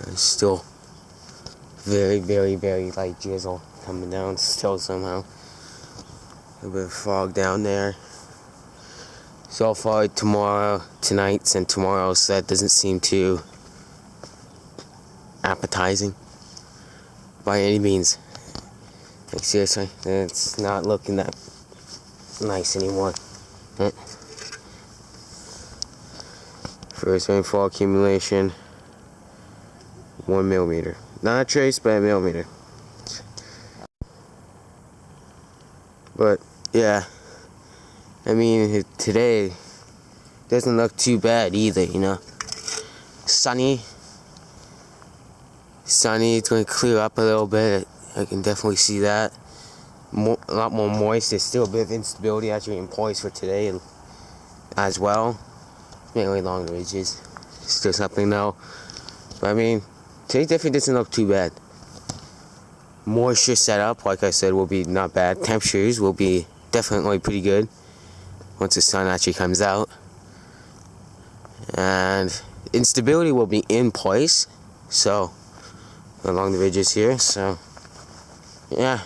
It's still very, very, very light drizzle coming down still somehow. A bit of fog down there. So far tonight's and tomorrow's set doesn't seem too appetizing by any means. Like seriously, it's not looking that nice anymore. First rainfall accumulation, 1 millimeter. Not a trace, but a millimeter. But yeah, I mean today doesn't look too bad either, you know. Sunny. It's going to clear up a little bit. I can definitely see that. A lot more moist. There's still a bit of instability actually in poise for today as well. Mainly along the ridges. Still something now. But I mean, today definitely doesn't look too bad. Moisture setup, like I said, will be not bad. Temperatures will be definitely pretty good once the sun actually comes out. And instability will be in place. So, along the ridges here. So, yeah.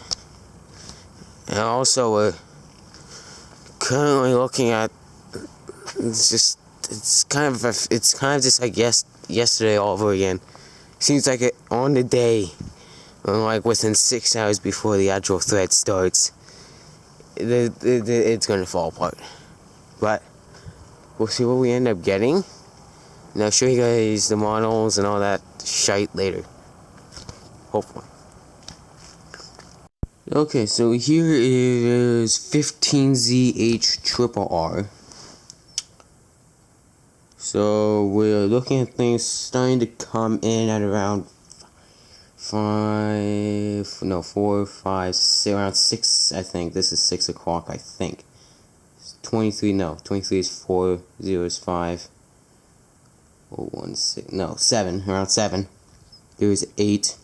And also, we're currently looking at, it's kind of just like yesterday all over again. Seems like on the day, like within 6 hours before the actual threat starts, it's gonna fall apart. But we'll see what we end up getting, and I'll show you guys the models and all that shite later. Hopefully. Okay, so here is 15ZH-RRR. So we're looking at things starting to come in at around 4, 5, 6, around 6, I think. This is 6 o'clock, I think. 23 is 4, 0 is 5. 1, 6, 7, around 7. There's 8,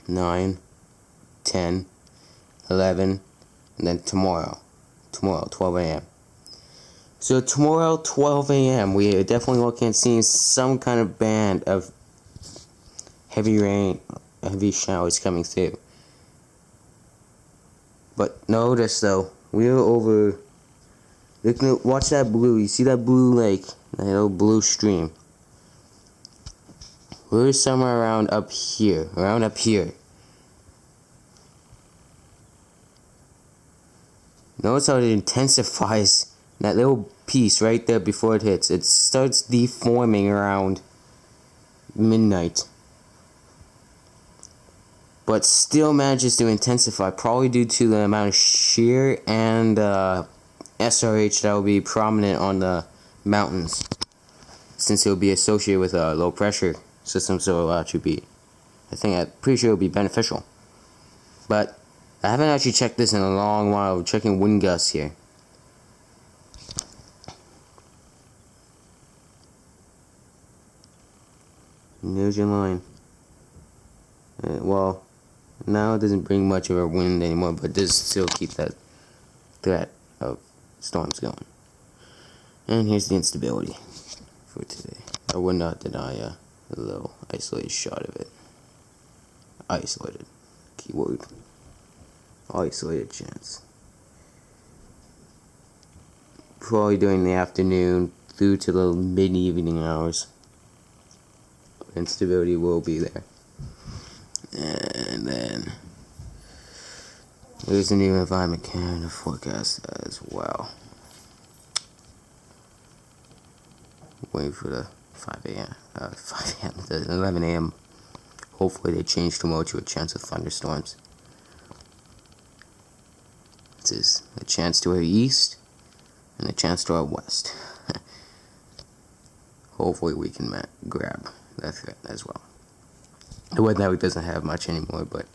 9, 10, 11, and then tomorrow 12 a.m. So tomorrow 12 a.m. we are definitely looking at seeing some kind of band of heavy rain, heavy showers coming through. But notice though, we're over, watch that blue, you see that blue lake, that little blue stream? We're somewhere around up here. Notice how it intensifies that little piece right there before it hits. It starts deforming around midnight, but still manages to intensify, probably due to the amount of shear and SRH that will be prominent on the mountains, since it will be associated with a low pressure system. So it'll actually be, I'm pretty sure it'll be beneficial. But I haven't actually checked this in a long while. We're checking wind gusts here. And there's your line. Well, now it doesn't bring much of a wind anymore, but it does still keep that threat of storms going. And here's the instability for today. I would not deny a little isolated shot of it. Isolated. Keyword. Isolated chance. Probably during the afternoon through to the mid-evening hours. Instability will be there. And then there's a new environment in the forecast as well. Waiting for the 5 a.m. The 11 a.m. Hopefully they change tomorrow to a chance of thunderstorms. This is a chance to our east and a chance to our west. Hopefully we can grab that threat as well. The weather network doesn't have much anymore, but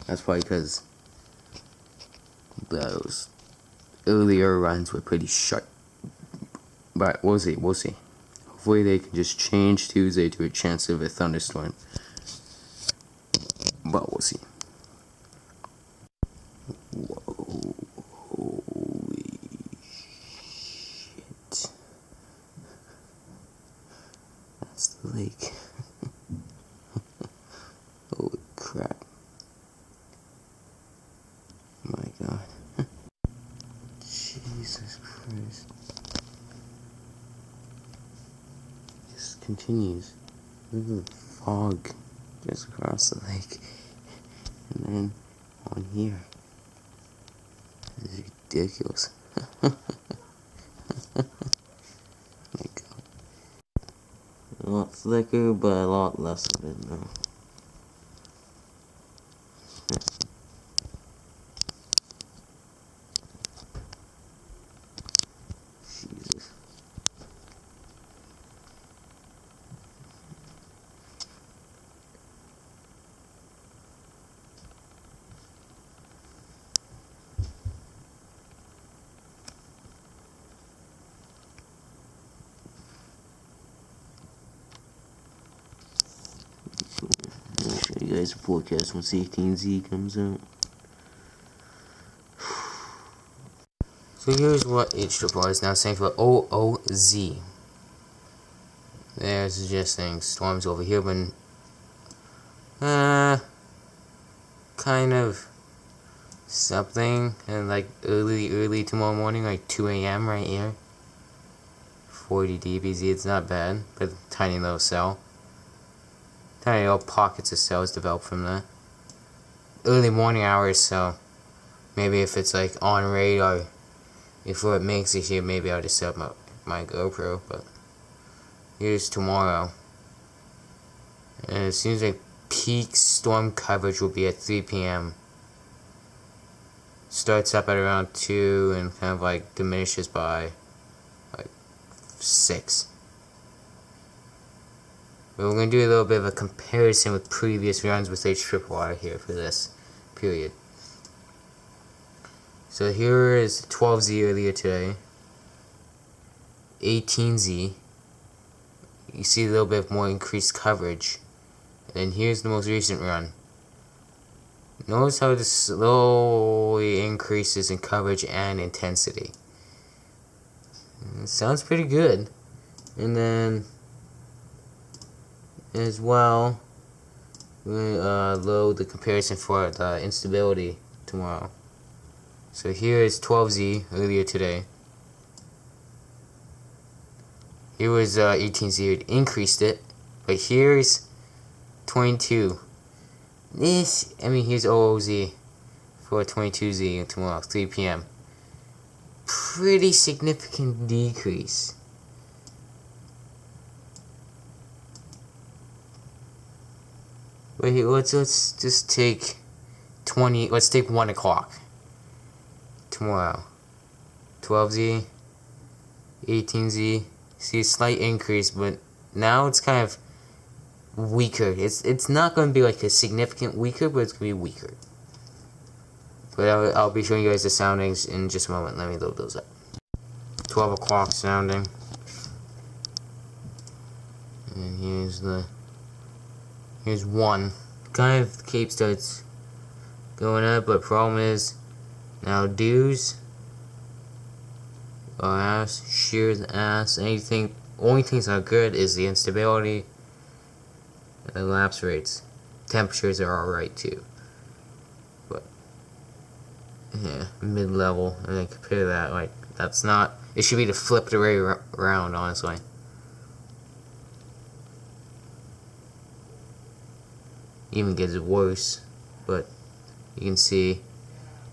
that's probably because those earlier runs were pretty short. But we'll see. Hopefully they can just change Tuesday to a chance of a thunderstorm. But we'll see. Whoa, holy shit. That's the lake. Jesus Christ. Just continues. Look at the fog just across the lake. And then on here. It's ridiculous. Oh my god. A lot thicker, but a lot less of it now. Jesus. I'll show you guys the forecast once 18Z comes out. So here's what HRRR is now saying for OOZ. They're suggesting storms over here, but kind of something, and like early tomorrow morning, like 2 a.m. right here. 40 dBz, it's not bad, but tiny little cell. Tiny little pockets of cells develop from that. Early morning hours, so maybe if it's like on radar before it makes it here, maybe I'll just set up my GoPro, but here's tomorrow. And it seems like peak storm coverage will be at 3 p.m. Starts up at around 2 and kind of like diminishes by like 6. But we're going to do a little bit of a comparison with previous runs with HRRR here for this period. So here is 12Z earlier today, 18Z. You see a little bit more increased coverage. And here's the most recent run. Notice how this slowly increases in coverage and intensity. It sounds pretty good. And then, as well, we're going to load the comparison for the instability tomorrow. So here is 12Z earlier today. Here was 18Z, it increased it. But here's 22. Here's OOZ for 22Z tomorrow, 3 p.m. Pretty significant decrease. But here, let's just take 20. Let's take 1 o'clock tomorrow. 12Z, 18Z. See a slight increase, but now it's kind of weaker. It's not going to be like a significant weaker, but it's going to be weaker. But I'll be showing you guys the soundings in just a moment. Let me load those up. 12 o'clock sounding. And here's 1. Kind of the cape starts going up, but problem is now dues are ass, shears ass, anything. Only things that are good is the instability and the lapse rates. Temperatures are alright too. But yeah, mid-level, and then compare that, like, that's not, it should be the flipped array around, honestly. Even gets worse, but you can see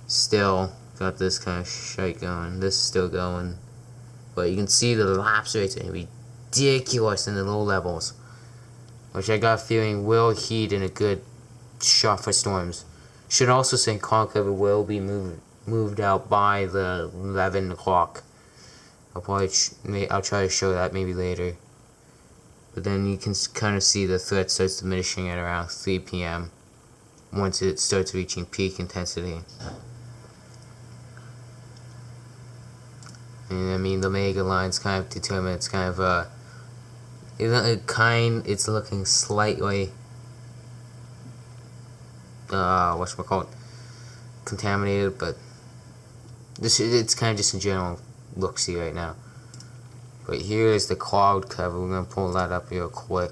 still got this kind of shite going. This is still going, but you can see the lapse rates are ridiculous in the low levels, which I got a feeling will heat in a good shot for storms. Should also say cloud cover will be moved out by the 11 o'clock. I'll try to show that maybe later. But then you can kind of see the threat starts diminishing at around 3 p.m. once it starts reaching peak intensity. And I mean, the mega lines kind of determine it's kind of it's looking slightly whatchamacallit, contaminated, but it's kind of just a general look-see right now. But here is the cloud cover. We're gonna pull that up real quick.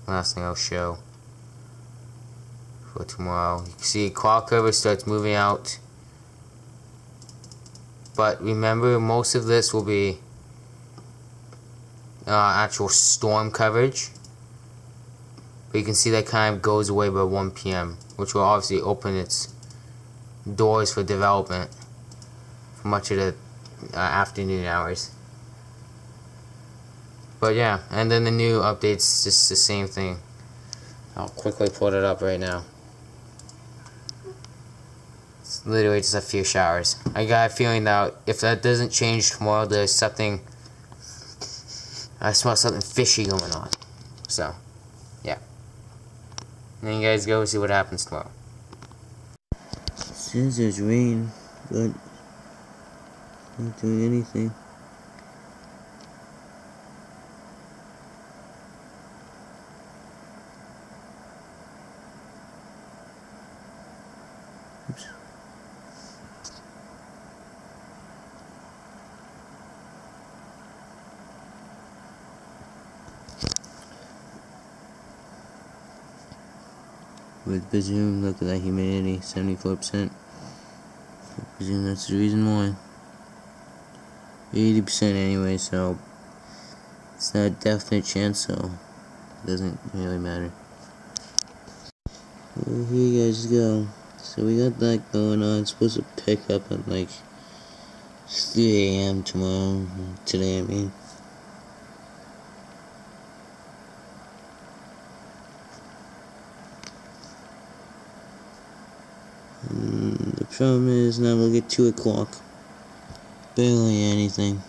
Last thing I'll show for tomorrow. You can see cloud cover starts moving out But remember, most of this will be actual storm coverage. But you can see that kind of goes away by 1 p.m., which will obviously open its doors for development for much of the afternoon hours. But yeah, and then the new update's just the same thing. I'll quickly put it up right now. It's literally just a few showers. I got a feeling that if that doesn't change tomorrow, there's something, I smell something fishy going on. So, yeah. And then you guys go see what happens tomorrow. It says there's rain, but not doing anything. Oops. With presume, look at that humidity, 74%. I presume that's the reason why. 80% anyway, so it's not a definite chance, so it doesn't really matter. Well, here you guys go. So we got that going on. It's supposed to pick up at like 3 a.m. tomorrow. Today, I mean. The problem is now we'll get 2 o'clock. Barely anything.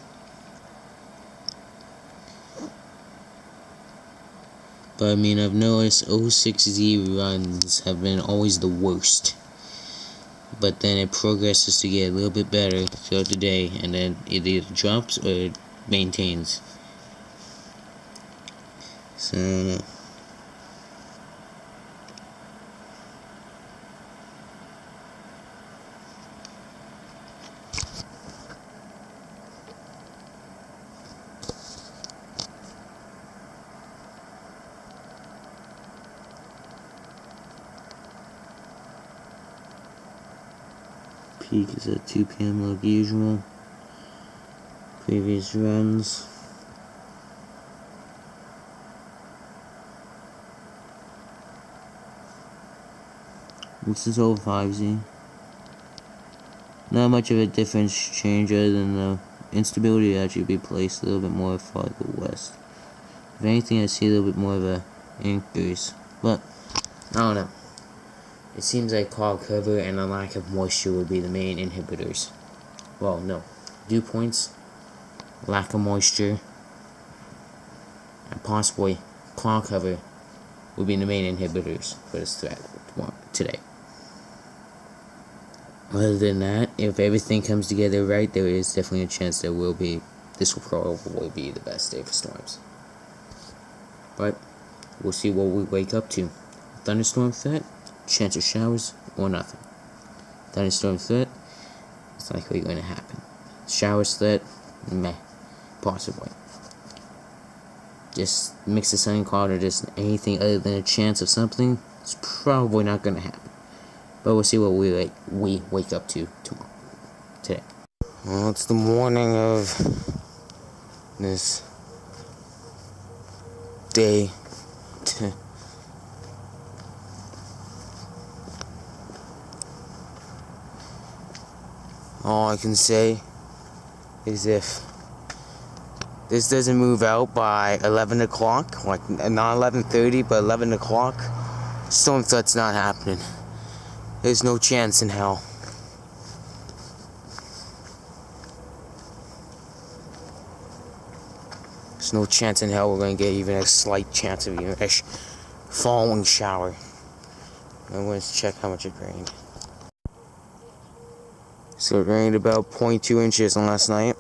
But I mean, I've noticed 06Z runs have been always the worst. But then it progresses to get a little bit better throughout the day, and then it either drops or it maintains. So, I don't know. Peak is at 2 p.m. like usual. Previous runs. This is 05Z. Not much of a difference change other than the instability actually be placed a little bit more farther west. If anything, I see a little bit more of a increase. But, I don't know. It seems like cloud cover and a lack of moisture would be the main inhibitors. Well, no. Dew points, lack of moisture, and possibly cloud cover would be the main inhibitors for this threat today. Other than that, if everything comes together right, there is definitely a chance this will probably be the best day for storms. But, we'll see what we wake up to. Thunderstorm threat, chance of showers, or nothing. Thunderstorm threat, it's likely going to happen. Showers threat, meh, possibly. Just mix the sun and cloud or just anything other than a chance of something, it's probably not going to happen. But we'll see what we wake up to tomorrow, today. Well, it's the morning of this day. All I can say is if this doesn't move out by 11 o'clock, like not 11:30, but 11 o'clock, storm threat's not happening. There's no chance in hell. There's no chance in hell we're going to get even a slight chance of even a falling shower. I'm going to check how much it rained. So it rained about 0.2 inches last night.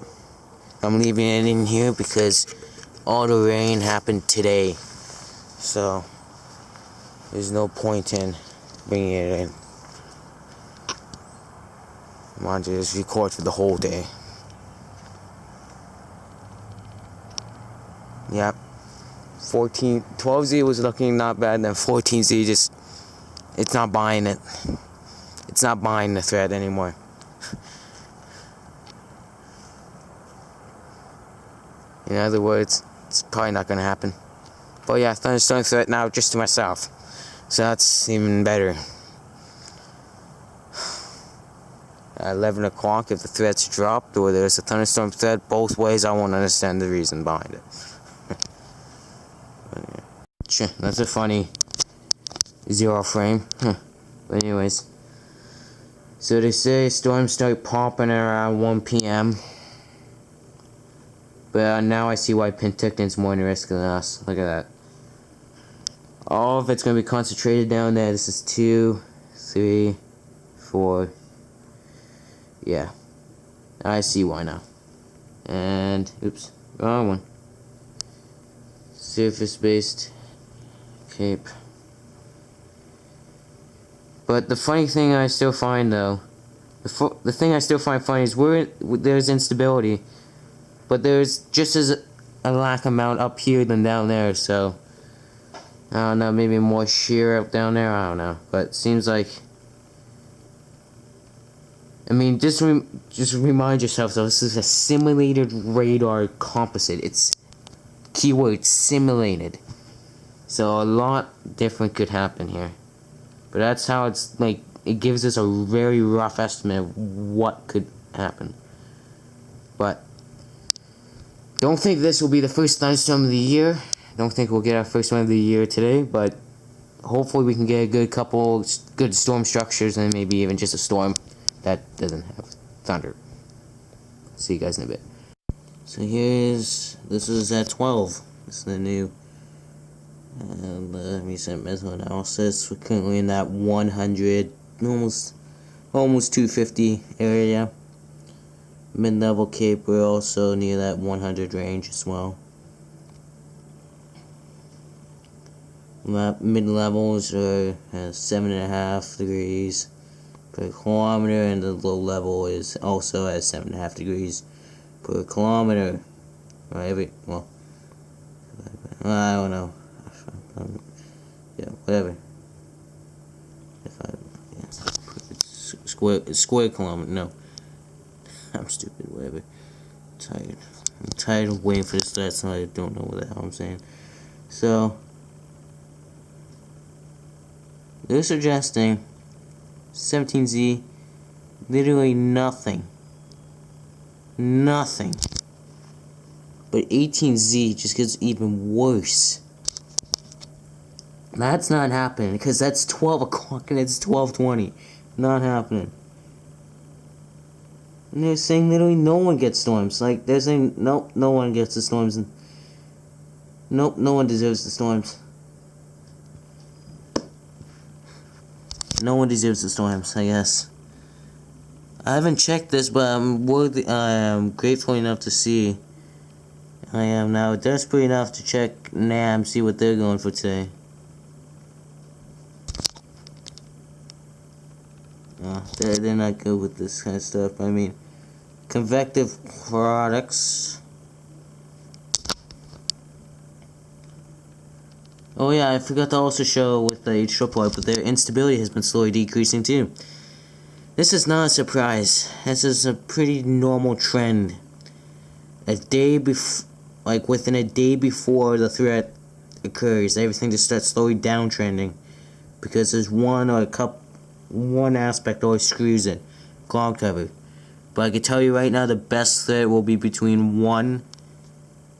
I'm leaving it in here because all the rain happened today. So there's no point in bringing it in. I want to just record for the whole day. Yep. 12Z was looking not bad, then 14Z it's not buying it. It's not buying the thread anymore. In other words, it's probably not gonna happen. But yeah, thunderstorm threat now just to myself. So that's even better. At 11 o'clock, if the threat's dropped or there's a thunderstorm threat, both ways, I won't understand the reason behind it. But, yeah. That's a funny 0 frame. But anyways. So they say storms start popping around 1 p.m. But now I see why Penticton's more interesting than us. Look at that. All of it's going to be concentrated down there. This is 2, 3, 4. Yeah. I see why now. And, oops, wrong one. Surface-based cape. But the funny thing I still find, though, the thing I still find funny is there's instability. But there's just as a lack amount up here than down there, so I don't know, maybe more shear up down there, I don't know. But it seems like, I mean, just remind yourself, though, this is a simulated radar composite. It's keyword simulated. So a lot different could happen here. But that's how it's like, it gives us a very rough estimate of what could happen. But don't think this will be the first thunderstorm of the year. Don't think we'll get our first one of the year today, but hopefully we can get a good couple good storm structures and maybe even just a storm that doesn't have thunder. See you guys in a bit. So this is at 12. This is the new recent missile analysis. We're currently in that 100, almost 250 area. Mid-level cape, we're also near that 100 range as well. Mid-levels are at 7.5 degrees per kilometer, and the low level is also at 7.5 degrees per kilometer. Or well, I don't know. Yeah, whatever. Square kilometer, no. I'm stupid, whatever. I'm tired of waiting for this stats, and I don't know what the hell I'm saying. So, they're suggesting 17Z, literally nothing. Nothing. But 18Z just gets even worse. That's not happening, because that's 12 o'clock and it's 12:20. Not happening. And they're saying literally no one gets storms. Like, they're saying, nope, no one gets the storms. And nope, no one deserves the storms. No one deserves the storms, I guess. I haven't checked this, but I am grateful enough to see. I am now desperate enough to check NAM, see what they're going for today. They're not good with this kind of stuff. I mean, convective products. Oh yeah, I forgot to also show with the HRRR, but their instability has been slowly decreasing too. This is not a surprise. This is a pretty normal trend. Within a day before the threat occurs, everything just starts slowly downtrending because there's one aspect always screws it. Cloud cover. But I can tell you right now, the best threat will be between 1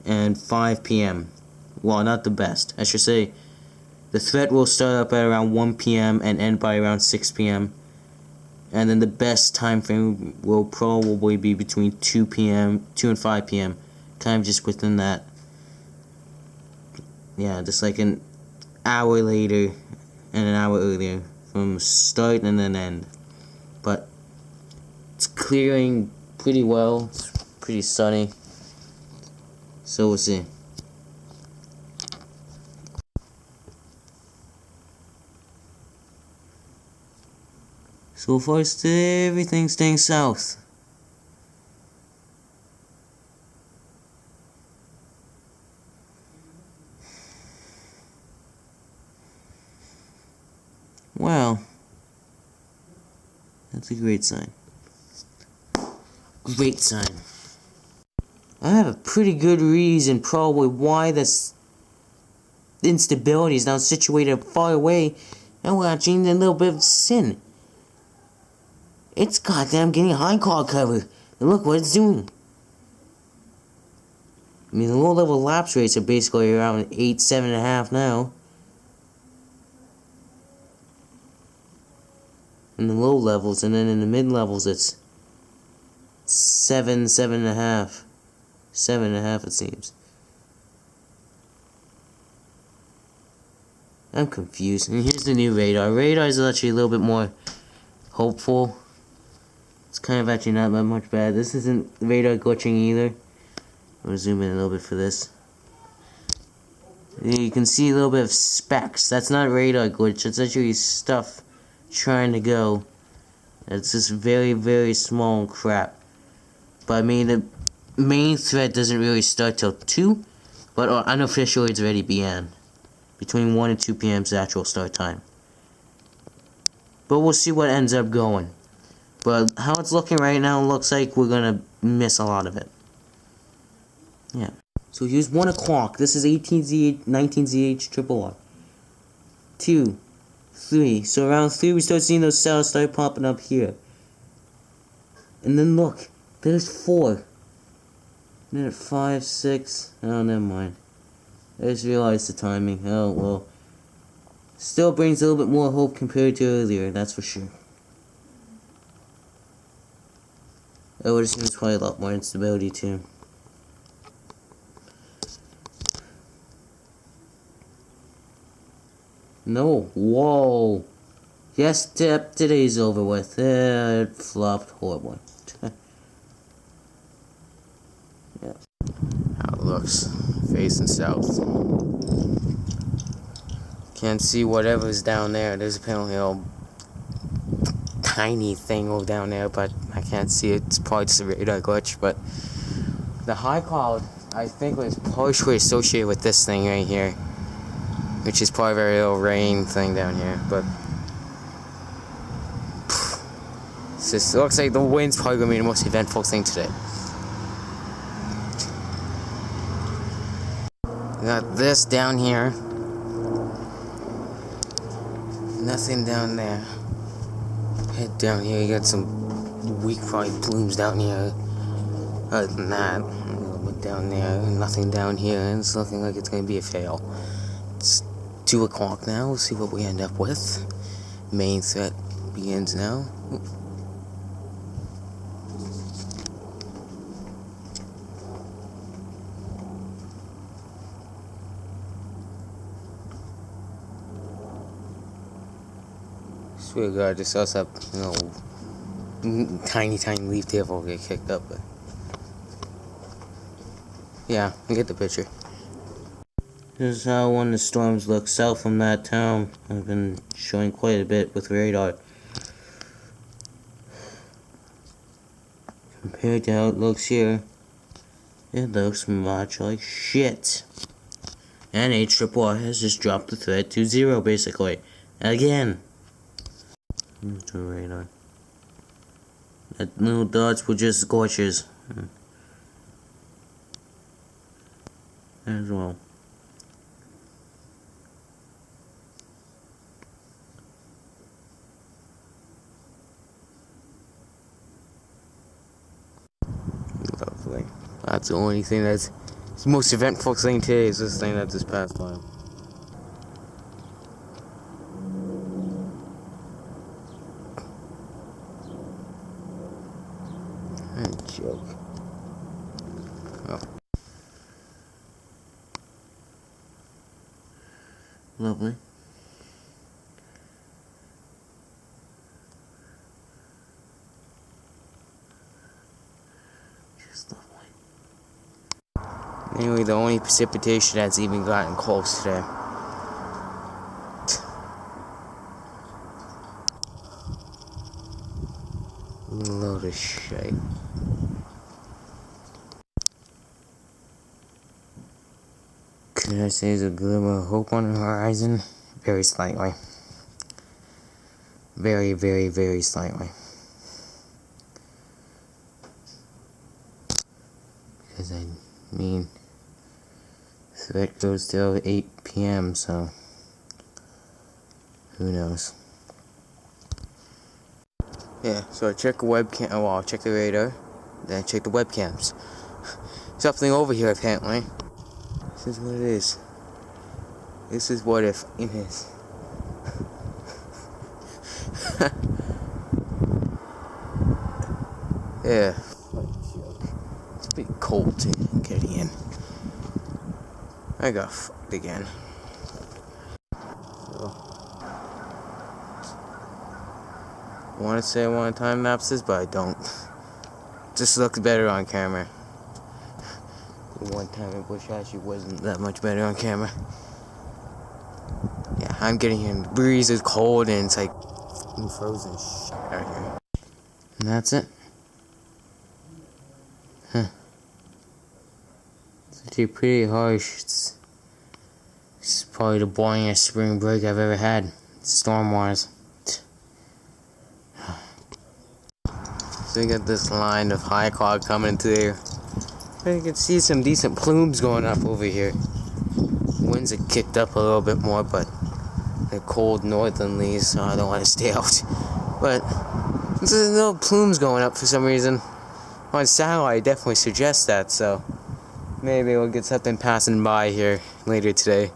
and 5 p.m. Well, not the best. I should say, the threat will start up at around 1 p.m. and end by around 6 p.m. And then the best time frame will probably be between 2 and 5 p.m. Kind of just within that. Yeah, just like an hour later and an hour earlier. From start and then end. But it's clearing pretty well. It's pretty sunny. So we'll see. So far, everything's staying south. Well, that's a great sign. Great sign. I have a pretty good reason probably why this instability is now situated far away and watching a little bit of sin. It's goddamn getting high cloud cover. And look what it's doing. I mean, the low level lapse rates are basically around 8, 7.5 now. In the low levels, and then in the mid levels it's 7, 7.5. 7.5 it seems. I'm confused. And here's the new radar. Radar is actually a little bit more hopeful. It's kind of actually not that much bad. This isn't radar glitching either. I'm gonna zoom in a little bit for this. You can see a little bit of specks. That's not radar glitch. It's actually stuff trying to go. It's just very, very small crap. But I mean, the main thread doesn't really start till 2, but unofficially it's already began. Between 1 and 2 p.m. is the actual start time. But we'll see what ends up going. But how it's looking right now, looks like we're gonna miss a lot of it. Yeah. So here's 1 o'clock. This is 18ZH, 19ZH, triple R. 2, 3. So around 3 we start seeing those cells start popping up here. And then look, there's 4. Minute 5, 6. Oh, never mind. I just realized the timing. Oh, well. Still brings a little bit more hope compared to earlier, that's for sure. I would assume it's probably a lot more instability too. No, whoa. Yes, today's over with. It flopped horribly. Yeah. How it looks. Facing south. Can't see whatever's down there. There's apparently a tiny thing over down there, but I can't see it. It's probably just a radar glitch, but the high cloud, I think, was partially associated with this thing right here, which is probably a very little rain thing down here, but it looks like the wind's probably going to be the most eventful thing today. We got this down here. Nothing down there. Head down here, you got some weak fried plumes down here. Other than that, a little bit down there, nothing down here, and it's looking like it's going to be a fail. It's 2 o'clock now, we'll see what we end up with. Main threat begins now. Swear to God, just us up, tiny leaf tail will get kicked up, but yeah, I get the picture. This is how one of the storms looks south from that town. I've been showing quite a bit with radar. Compared to how it looks here, it looks much like shit. And HRRR has just dropped the threat to 0 basically. Again. The radar. That little dots were just glitches. As well. Lovely. That's the only thing that's the most eventful thing today is this thing that just passed by. Joke. Oh. Lovely. Just lovely. Anyway, the only precipitation that's even gotten close today. Load of shit. Could I say there's a glimmer of hope on the horizon? Very slightly. Very, very, very slightly. because I mean, threat goes till 8 p.m., so who knows. Yeah, so I check the webcam, well, I'll check the radar, then check the webcams. Something over here apparently. This is what it is. This is what it is. Yeah. It's a bit cold to get in. I got fucked again. So, I want to say I want to time lapse this, but I don't. Just looks better on camera. The one time in bush actually wasn't that much better on camera. Yeah, I'm getting in. The breeze is cold and it's like frozen shit out here. And that's it. Huh. It's actually pretty harsh. It's probably the boringest spring break I've ever had, storm-wise. So you got this line of high cloud coming into there. And you can see some decent plumes going up over here. Winds have kicked up a little bit more, but they're cold northerly, so I don't want to stay out. But there's little plumes going up for some reason. On satellite, definitely suggests that, so maybe we'll get something passing by here later today.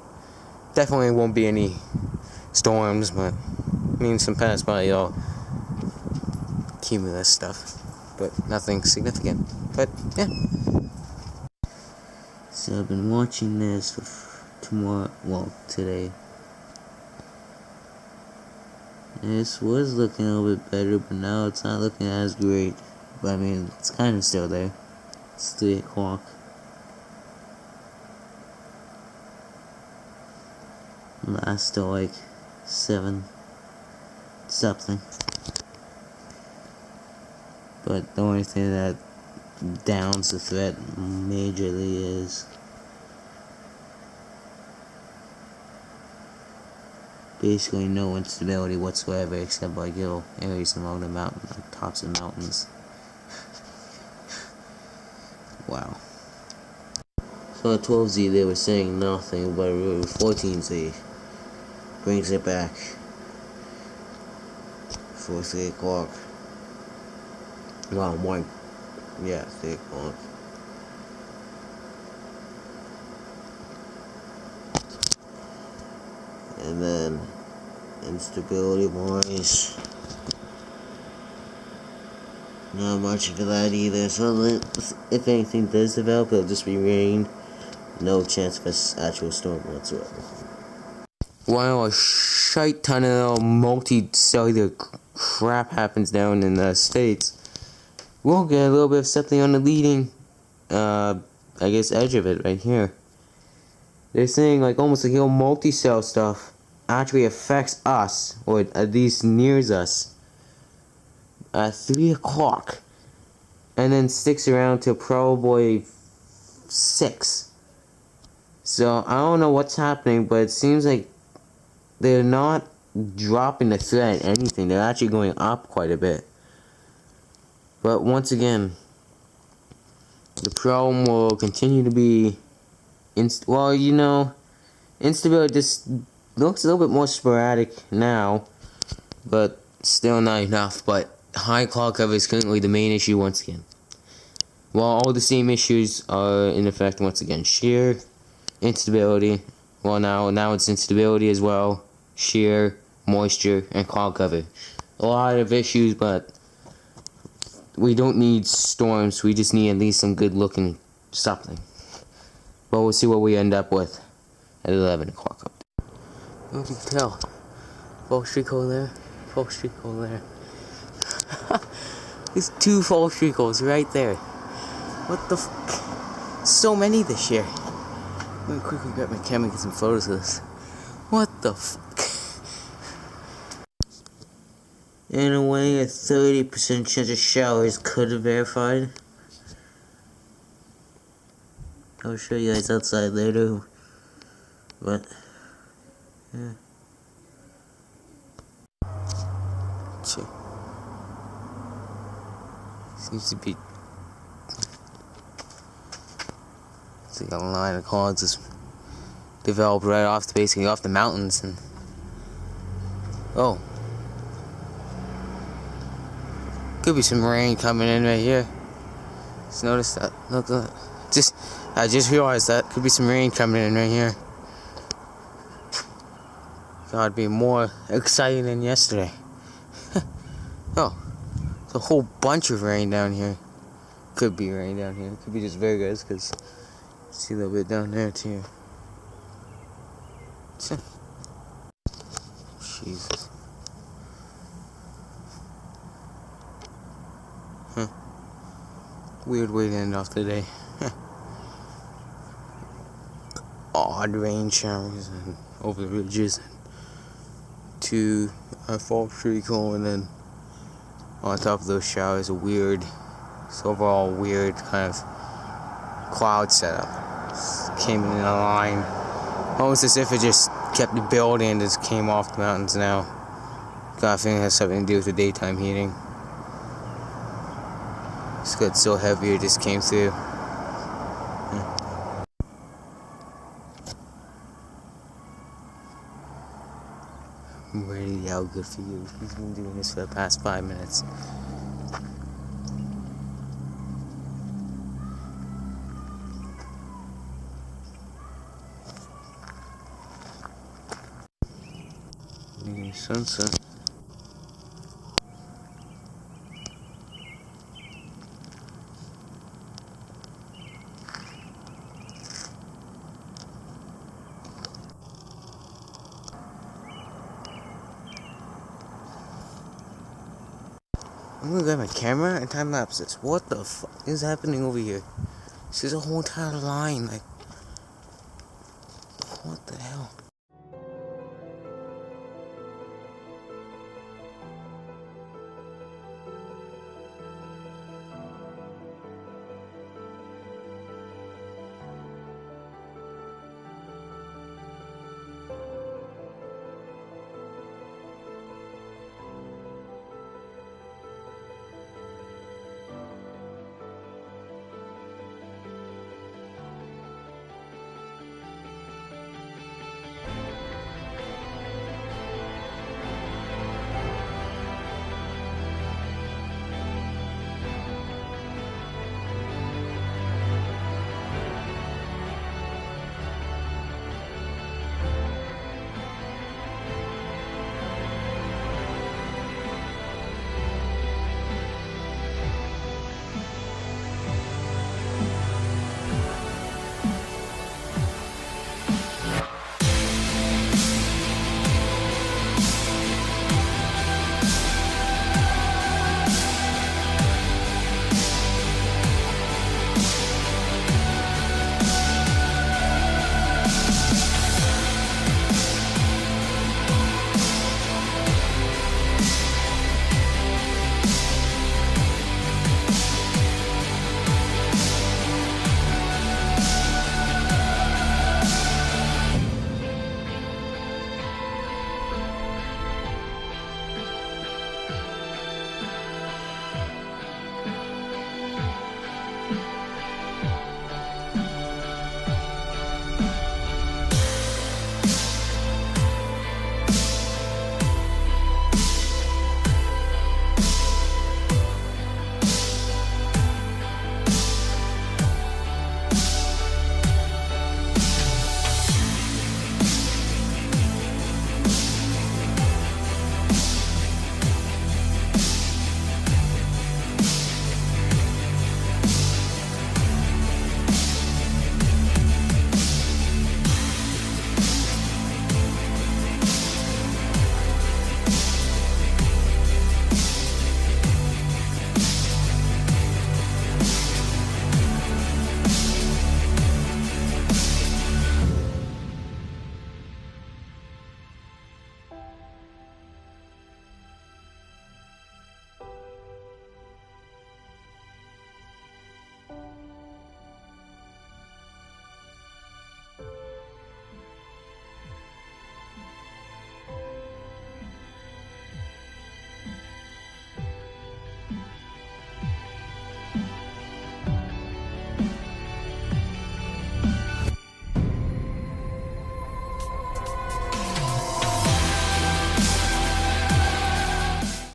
Definitely won't be any storms, but I mean some pass by all cumulus stuff, but nothing significant. But yeah. So I've been watching this for today. This was looking a little bit better, but now it's not looking as great. But I mean, it's kind of still there. It's 3 o'clock. Last till like 7 something. But the only thing that downs the threat majorly is basically no instability whatsoever, except like little areas along the mountain, like tops of mountains. Wow. So at 12Z they were saying nothing, but 14Z brings it back for 3 o'clock. Well, 3 o'clock. And then instability wise, not much for that either. So if anything does develop, it'll just be rain. No chance of an actual storm whatsoever. While a shite ton of little multi-cellular crap happens down in the States, we'll get a little bit of something on the leading, I guess, edge of it right here. They're saying like almost like little multi-cell stuff actually affects us, or at least nears us, at 3 o'clock, and then sticks around till probably 6. So I don't know what's happening, but it seems like they're not dropping the threat anything. They're actually going up quite a bit. But once again, the problem will continue to be instability just looks a little bit more sporadic now, but still not enough. But high cloud cover is currently the main issue once again. While all the same issues are in effect once again. Shear, instability, well now it's instability as well, shear, moisture, and cloud cover. A lot of issues, but we don't need storms, we just need at least some good looking something. But we'll see what we end up with at 11 o'clock up there. You can tell. False treacle there. False treacle there. There's 2 false treacles right there. What the f... So many this year. I'm gonna quickly grab my camera and get some photos of this. What the fuck? In a way, a 30% chance of showers could have verified. I'll show you guys outside later. But, yeah. Seems to be It's like a line of clouds just developed right off, basically off the mountains, and oh, could be some rain coming in right here. Just noticed that. Look, I just realized that could be some rain coming in right here. Thought it'd be more exciting than yesterday. Oh, there's a whole bunch of rain down here. Could be rain down here. It could be just Vegas, because see a little bit down there too. Jesus. Weird way to end off the day. Odd rain showers and over the ridges to a fall pretty cool, and then on top of those showers a weird, overall weird kind of cloud setup. Came in a line, almost as if it just kept building and just came off the mountains now. I think it has something to do with the daytime heating. It's got so heavy it just came through. I'm ready to yell good for you. He's been doing this for the past 5 minutes. Sunset. I'm gonna grab my camera and time lapse this. What the fuck is happening over here? This is a whole entire line. Like, what the hell?